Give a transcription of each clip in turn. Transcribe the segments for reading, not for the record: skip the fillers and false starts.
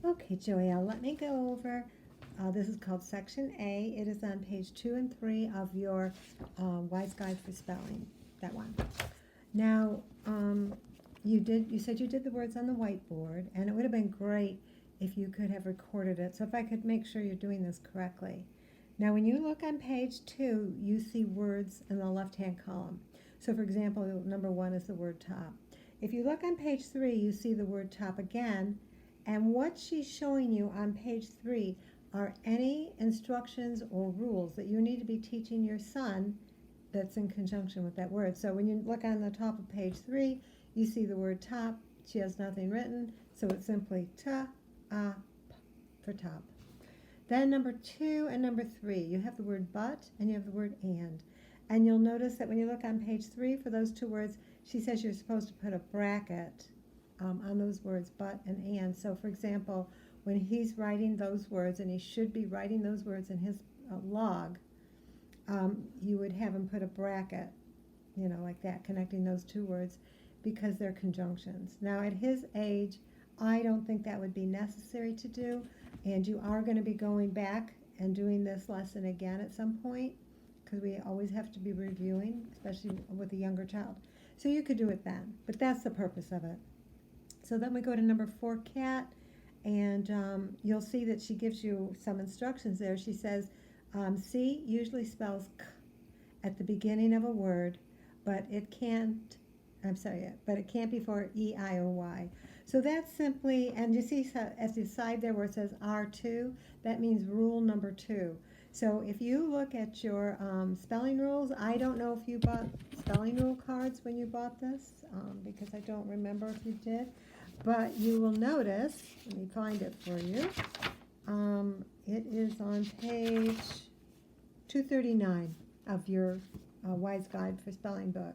Okay, Joelle, let me go over. This is called Section A. It is on page 2 and 3 of your Wise Guide for Spelling, that one. Now, you said you did the words on the whiteboard, and it would have been great if you could have recorded it. So if I could make sure you're doing this correctly. Now, when you look on page 2, you see words in the left-hand column. So for example, number 1 is the word top. If you look on page 3, you see the word top again, and what she's showing you on page 3 are any instructions or rules that you need to be teaching your son that's in conjunction with that word. So when you look on the top of page 3, you see the word top. She has nothing written, so it's simply ta, for top. Then number 2 and number 3, you have the word but and you have the word and. And you'll notice that when you look on page 3 for those two words, she says you're supposed to put a bracket on those words, but and and. So for example, when he's writing those words, and he should be writing those words in his log, you would have him put a bracket, like that, connecting those two words because they're conjunctions. Now at his age, I don't think that would be necessary to do, and you are going to be going back and doing this lesson again at some point because we always have to be reviewing, especially with a younger child. So you could do it then, but that's the purpose of it. So then we go to number 4, cat, and you'll see that she gives you some instructions there. She says, C usually spells k at the beginning of a word, but it can't before E, I, or Y. So that's simply, and you see at the side there where it says R2, that means rule number 2. So if you look at your spelling rules, I don't know if you bought spelling rule cards when you bought this, because I don't remember if you did, but you will notice, let me find it for you, it is on page 239 of your Wise Guide for Spelling book.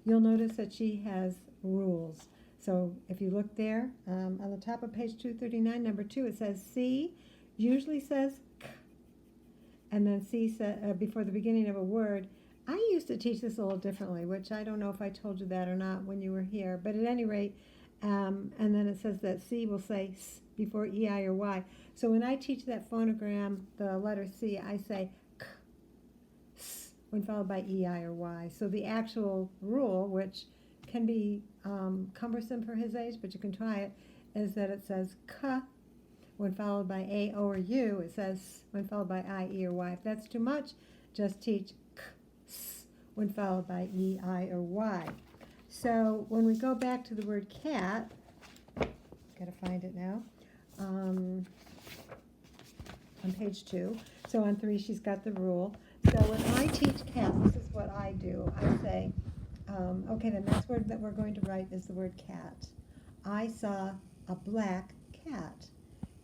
You'll notice that she has rules. So if you look there, on the top of page 239, number 2, it says C usually says k, and then C before the beginning of a word. I used to teach this a little differently, which I don't know if I told you that or not when you were here, but at any rate, and then it says that C will say S before E, I, or Y. So when I teach that phonogram, the letter C, I say K, S, when followed by E, I, or Y. So the actual rule, which can be cumbersome for his age, but you can try it, is that it says K when followed by A, O, or U. It says when followed by I, E, or Y. If that's too much, just teach K, S when followed by E, I, or Y. So when we go back to the word cat, gotta find it now, on page 2. So on 3, she's got the rule. So when I teach cat, this is what I do. I say, okay, the next word that we're going to write is the word cat. I saw a black cat.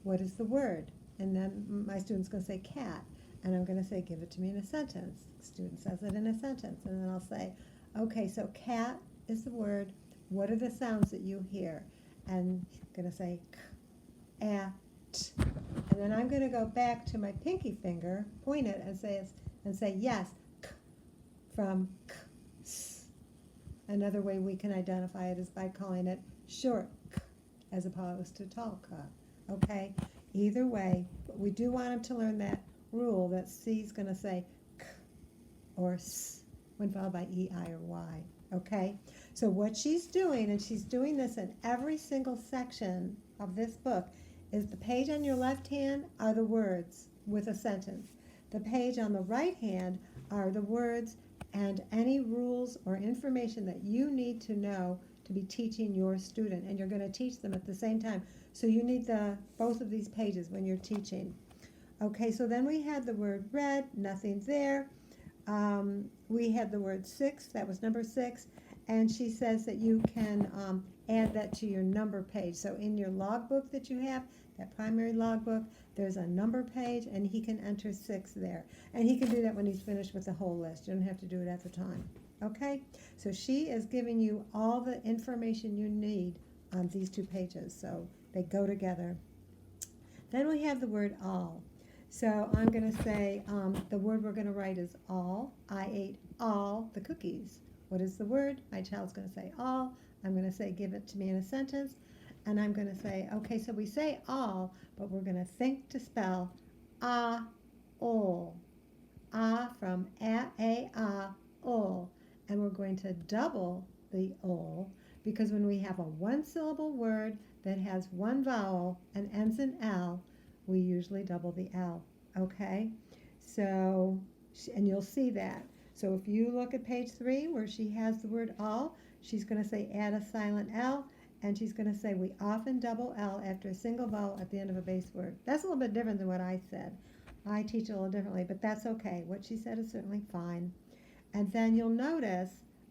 What is the word? And then my student's going to say cat. And I'm going to say, give it to me in a sentence. The student says it in a sentence. And then I'll say, okay, so cat is the word. What are the sounds that you hear? And I'm going to say k, a, t. And then I'm going to go back to my pinky finger, point it, and say yes, k, from k, s. Another way we can identify it is by calling it short k as opposed to tall k. Okay? Either way, but we do want them to learn that rule that C is going to say k or s when followed by E, I, or Y. Okay? So what she's doing, and she's doing this in every single section of this book, is the page on your left hand are the words with a sentence. The page on the right hand are the words and any rules or information that you need to know to be teaching your student, and you're going to teach them at the same time. So you need both of these pages when you're teaching. Okay, so then we had the word red, nothing there. We had the word 6, that was number 6, and she says that you can add that to your number page. So in your logbook that you have, that primary logbook, there's a number page, and he can enter 6 there. And he can do that when he's finished with the whole list. You don't have to do it at the time. Okay? So she is giving you all the information you need on these 2 pages. So they go together. Then we have the word all. So I'm going to say the word we're going to write is all. I ate all the cookies. What is the word? My child's going to say all. I'm going to say give it to me in a sentence. and I'm going to say, okay, so we say all, but we're going to think to spell all. From ol. And we're going to double the ol because when we have a one syllable word that has one vowel and ends in L, we usually double the L. Okay? So, and you'll see that. So if you look at page 3 where she has the word all, she's going to say add a silent L, and she's going to say we often double L after a single vowel at the end of a base word. That's a little bit different than what I said. I teach it a little differently, but that's okay. What she said is certainly fine. And then you'll notice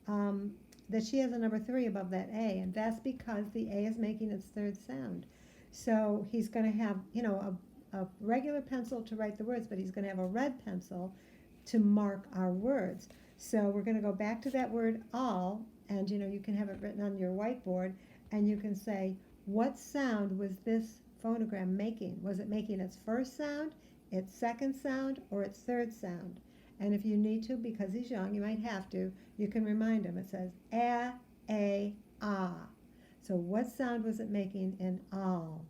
that she has a number 3 above that A, and that's because the A is making its third sound. So he's going to have, a regular pencil to write the words, but he's going to have a red pencil to mark our words. So we're going to go back to that word all, and you can have it written on your whiteboard, and you can say, what sound was this phonogram making? Was it making its first sound, its second sound, or its third sound? And if you need to, because he's young, you might have to, you can remind him. It says a, ah. So what sound was it making in all?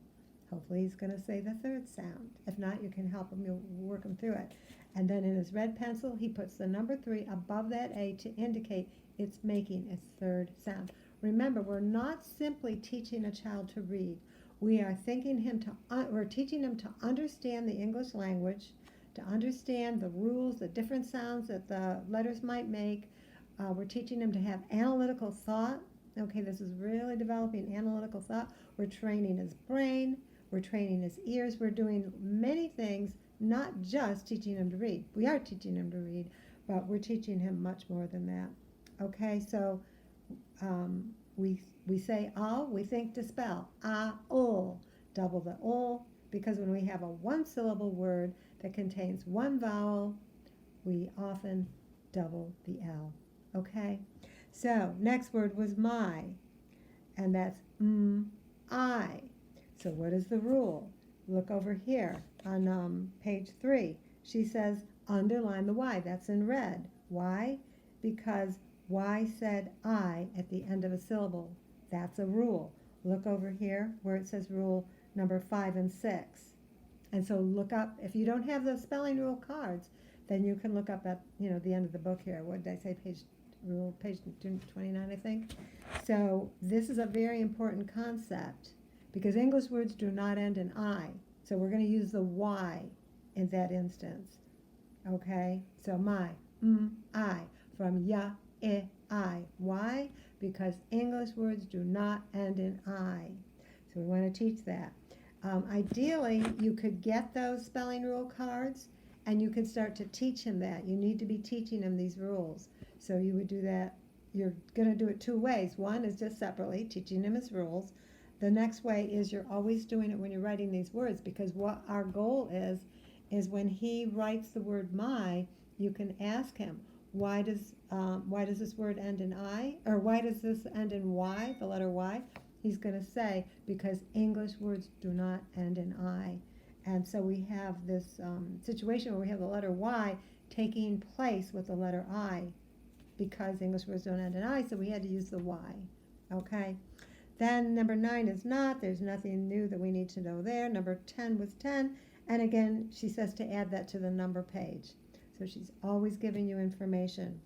Hopefully he's going to say the third sound. If not, you can help him. You'll work him through it. And then in his red pencil, he puts the number 3 above that A to indicate it's making its third sound. Remember, we're not simply teaching a child to read. We are we're teaching him to understand the English language, to understand the rules, the different sounds that the letters might make. We're teaching him to have analytical thought. Okay, this is really developing analytical thought. We're training his brain. We're training his ears. We're doing many things, not just teaching him to read. We are teaching him to read, but we're teaching him much more than that. Okay, so we say all, we think to spell ol, double the ol, because when we have a one syllable word that contains one vowel, we often double the L. Okay, so next word was my, and that's I. So what is the rule? Look over here on page 3. She says underline the Y. That's in red. Why? Because Y said I at the end of a syllable. That's a rule. Look over here where it says rule number 5 and 6. And so look up, if you don't have the spelling rule cards, then you can look up at, the end of the book here. What did I say? Page 29, I think. So this is a very important concept because English words do not end in I. So we're going to use the Y in that instance. Okay? So my, I, from ya, I. Why? Because English words do not end in I. So we want to teach that. Ideally, you could get those spelling rule cards and you can start to teach him that. You need to be teaching him these rules. So you would do that. You're going to do it 2 ways. One is just separately, teaching him his rules. The next way is you're always doing it when you're writing these words, because what our goal is when he writes the word my, you can ask him, why does this word end in I? Or why does this end in Y, the letter Y? He's going to say, because English words do not end in I. And so we have this situation where we have the letter Y taking place with the letter I, because English words don't end in I, so we had to use the Y. Okay? Then number 9 is not. There's nothing new that we need to know there. Number 10 was 10. And again, she says to add that to the number page. So she's always giving you information.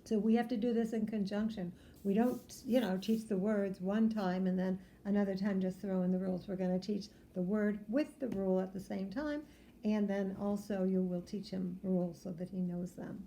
So we have to do this in conjunction. We don't, teach the words one time and then another time just throw in the rules. We're going to teach the word with the rule at the same time. And then also you will teach him rules so that he knows them.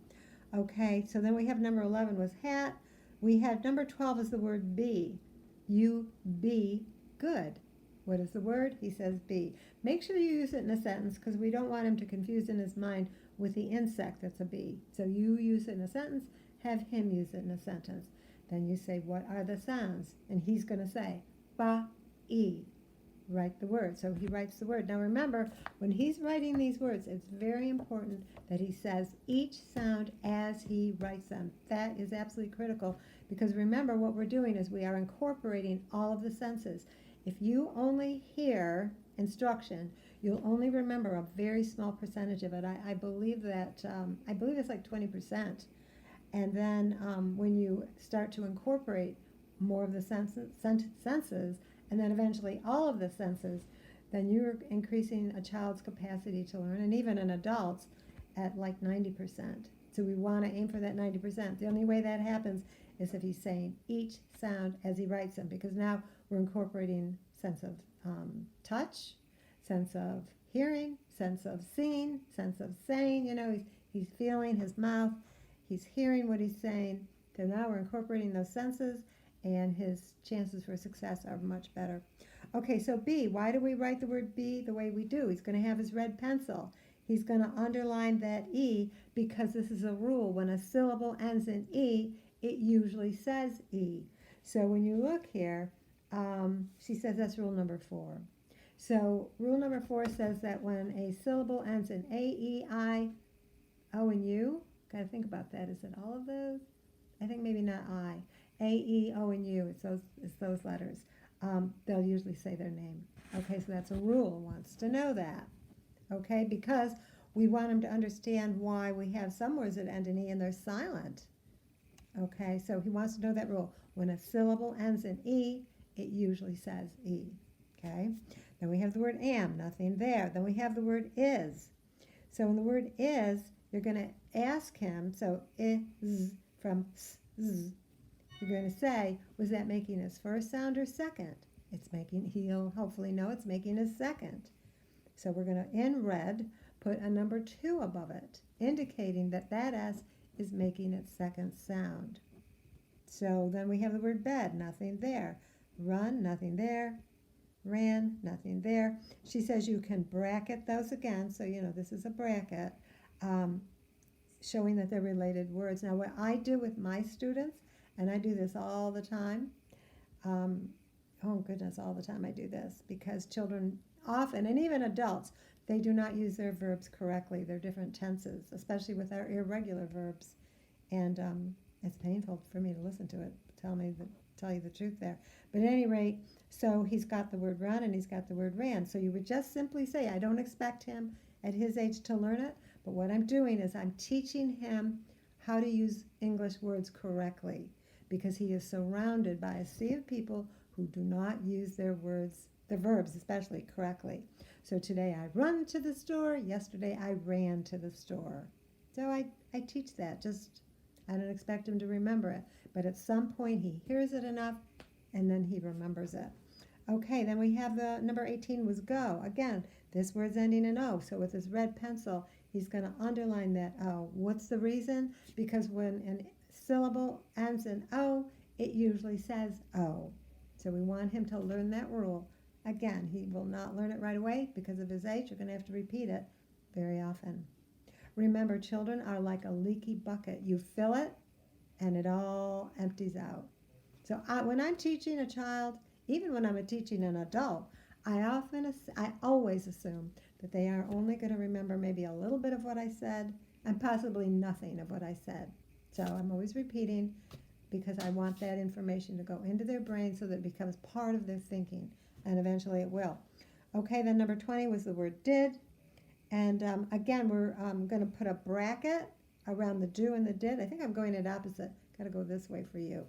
Okay, so then we have number 11 was hat. We had number 12 is the word be. You be good. What is the word? He says be. Make sure you use it in a sentence because we don't want him to confuse in his mind with the insect that's a bee. So you use it in a sentence, have him use it in a sentence. Then you say, what are the sounds? And he's going to say, ba, e. Write the word. So he writes the word. Now remember, when he's writing these words, it's very important that he says each sound as he writes them. That is absolutely critical because remember what we're doing is we are incorporating all of the senses. If you only hear instruction, you'll only remember a very small percentage of it. I believe that, I believe it's like 20%. And then when you start to incorporate more of the senses and then eventually all of the senses, then you're increasing a child's capacity to learn, and even an adult's at like 90%. So we want to aim for that 90%. The only way that happens is if he's saying each sound as he writes them, because now we're incorporating sense of touch, sense of hearing, sense of seeing, sense of saying. He's feeling his mouth, he's hearing what he's saying. So now we're incorporating those senses, and his chances for success are much better. Okay, so B, why do we write the word B the way we do? He's going to have his red pencil. He's going to underline that E because this is a rule. When a syllable ends in E, it usually says E. So when you look here, she says that's rule number 4. So rule number 4 says that when a syllable ends in A, E, I, O, and U, got to think about that. Is it all of those? I think maybe not I. A, E, O, and U, it's those letters. They'll usually say their name. Okay, so that's a rule. Wants to know that. Okay, because we want him to understand why we have some words that end in E and they're silent. Okay, so he wants to know that rule. When a syllable ends in E, it usually says E. Okay, then we have the word am, nothing there. Then we have the word is. So when the word is, you're going to ask him, so is from s, z. You're going to say, was that making his first sound or second? He'll hopefully know it's making his second. So we're going to, in red, put a number 2 above it, indicating that that S is making its second sound. So then we have the word bed, nothing there. Run, nothing there. Ran, nothing there. She says you can bracket those again, so this is a bracket, showing that they're related words. Now what I do with my students, and I do this all the time, oh goodness, all the time I do this, because children often, and even adults, they do not use their verbs correctly. They're different tenses, especially with our irregular verbs. And it's painful for me to listen to it, tell you the truth there. But at any rate, so he's got the word run and he's got the word ran. So you would just simply say, I don't expect him at his age to learn it, but what I'm doing is I'm teaching him how to use English words correctly, because he is surrounded by a sea of people who do not use their verbs especially, correctly. So today I run to the store, yesterday I ran to the store. So I teach that, I don't expect him to remember it, but at some point he hears it enough and then he remembers it. Okay, then we have the number 18 was go. Again, this word's ending in O, so with his red pencil, he's going to underline that O. What's the reason? Because when a syllable ends in O, it usually says O. So we want him to learn that rule. Again, he will not learn it right away because of his age. You're going to have to repeat it very often. Remember, children are like a leaky bucket. You fill it, and it all empties out. So when I'm teaching a child, even when I'm teaching an adult, I always assume that they are only going to remember maybe a little bit of what I said and possibly nothing of what I said. So I'm always repeating because I want that information to go into their brain so that it becomes part of their thinking, and eventually it will. Okay, then number 20 was the word did. And again, we're going to put a bracket around the do and the did. I think I'm going it opposite. Got to go this way for you.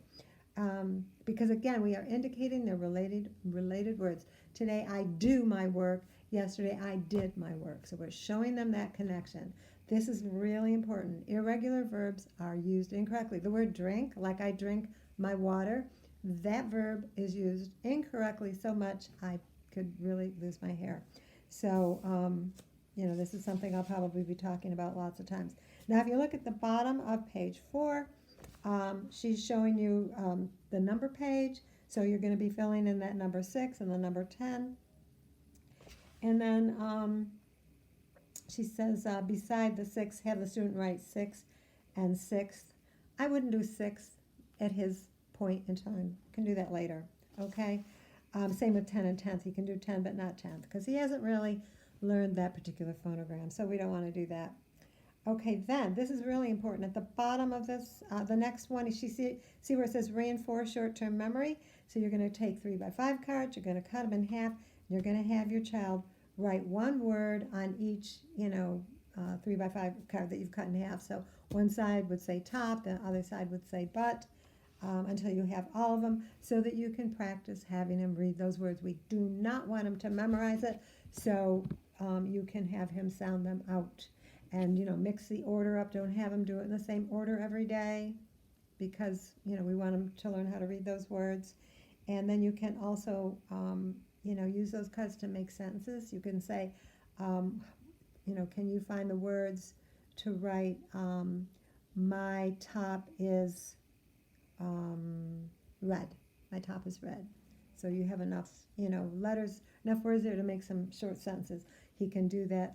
Because again, we are indicating they're related words. Today I do my work. Yesterday I did my work. So we're showing them that connection. This is really important. Irregular verbs are used incorrectly. The word drink, like I drink my water, that verb is used incorrectly so much I could really lose my hair. So, this is something I'll probably be talking about lots of times. Now, if you look at the bottom of page 4, she's showing you the number page. So you're going to be filling in that number 6 and the number 10. And then she says, beside the 6, have the student write 6 and 6th. I wouldn't do 6th at his point in time. You can do that later, okay? Same with 10 and 10th. He can do 10 but not 10th because he hasn't really learned that particular phonogram, so we don't want to do that. Okay, then, this is really important. At the bottom of this, the next one, see where it says reinforce short-term memory? So you're going to take 3x5 cards, you're going to cut them in half, and you're going to have your child write one word on each, 3x5 card that you've cut in half. So one side would say top, the other side would say but. until you have all of them, so that you can practice having him read those words. We do not want him to memorize it, so you can have him sound them out. And, mix the order up. Don't have him do it in the same order every day, because, we want him to learn how to read those words. And then you can also, use those cards to make sentences. You can say, can you find the words to write, my top is red. My top is red. So you have enough, letters, enough words there to make some short sentences. He can do that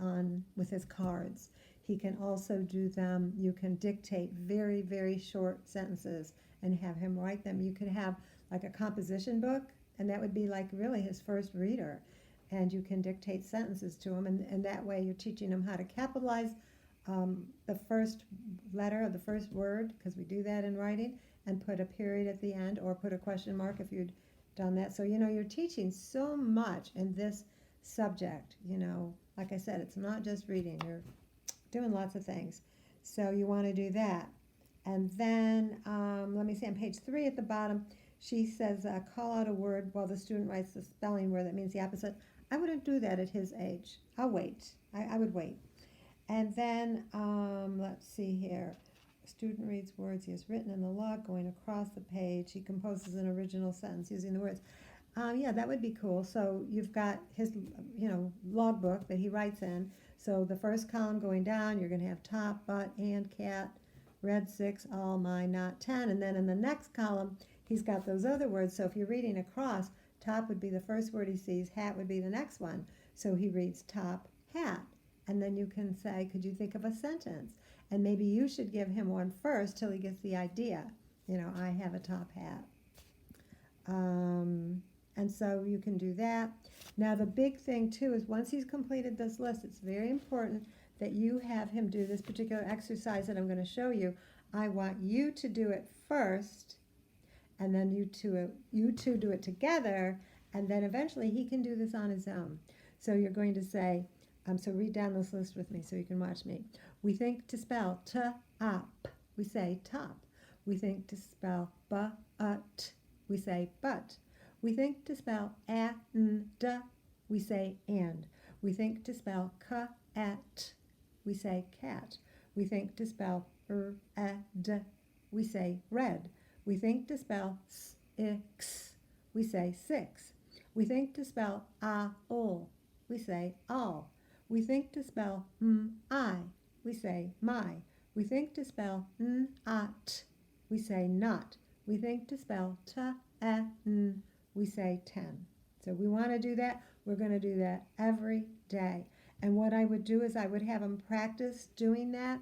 with his cards. He can also do them, you can dictate very, very short sentences and have him write them. You could have like a composition book, and that would be like really his first reader. And you can dictate sentences to him, and that way you're teaching him how to capitalize the first letter of the first word, because we do that in writing, and put a period at the end, or put a question mark if you'd done that. So, you're teaching so much in this subject. Like I said, it's not just reading. You're doing lots of things. So you want to do that. And then, let me see, on page 3 at the bottom, she says, call out a word while the student writes the spelling word that means the opposite. I wouldn't do that at his age. I'll wait. I would wait. And then, let's see here. Student reads words he has written in the log going across the page. He composes an original sentence using the words. Yeah, that would be cool. So you've got his, log book that he writes in. So the first column going down, you're going to have top, butt, and cat, red 6, all, my, not 10. And then in the next column, he's got those other words. So if you're reading across, top would be the first word he sees, hat would be the next one. So he reads top, hat. And then you can say, could you think of a sentence? And maybe you should give him one first till he gets the idea. I have a top hat. And so you can do that. Now the big thing too is once he's completed this list, it's very important that you have him do this particular exercise that I'm going to show you. I want you to do it first, and then you two do it together, and then eventually he can do this on his own. So you're going to say, so read down this list with me so you can watch me. We think to spell t-up, we say top. We think to spell but, we say but. We think to spell and, we say and. We think to spell cat, we say cat. We think to spell ed, we say red. We think to spell six, we say six. We think to spell all, we say all. We think to spell I, we say my. We think to spell not, we say not. We think to spell ten, we say 10. So we want to do that. We're going to do that every day. And what I would do is I would have them practice doing that,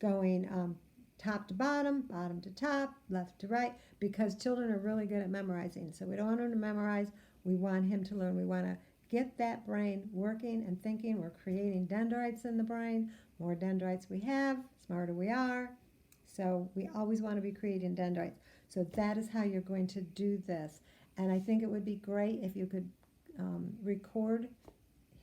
going top to bottom, bottom to top, left to right, because children are really good at memorizing. So we don't want them to memorize. We want him to learn. We want to get that brain working and thinking. We're creating dendrites in the brain. More dendrites we have, smarter we are. So we always want to be creating dendrites. So that is how you're going to do this. And I think it would be great if you could record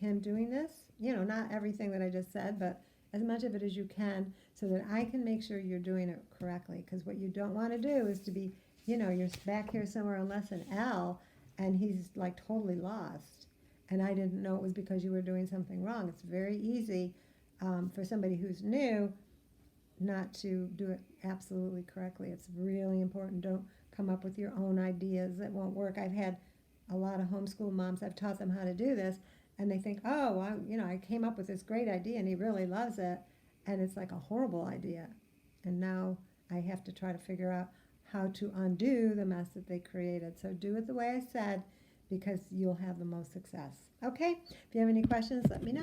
him doing this. Not everything that I just said, but as much of it as you can, so that I can make sure you're doing it correctly. Because what you don't want to do is to be, you're back here somewhere on lesson L, and he's like totally lost. And I didn't know it was because you were doing something wrong. It's very easy for somebody who's new not to do it absolutely correctly. It's really important. Don't come up with your own ideas that won't work. I've had a lot of homeschool moms, I've taught them how to do this, and they think, oh, I came up with this great idea and he really loves it, and it's like a horrible idea. And now I have to try to figure out how to undo the mess that they created. So do it the way I said, because you'll have the most success. Okay? If you have any questions, let me know.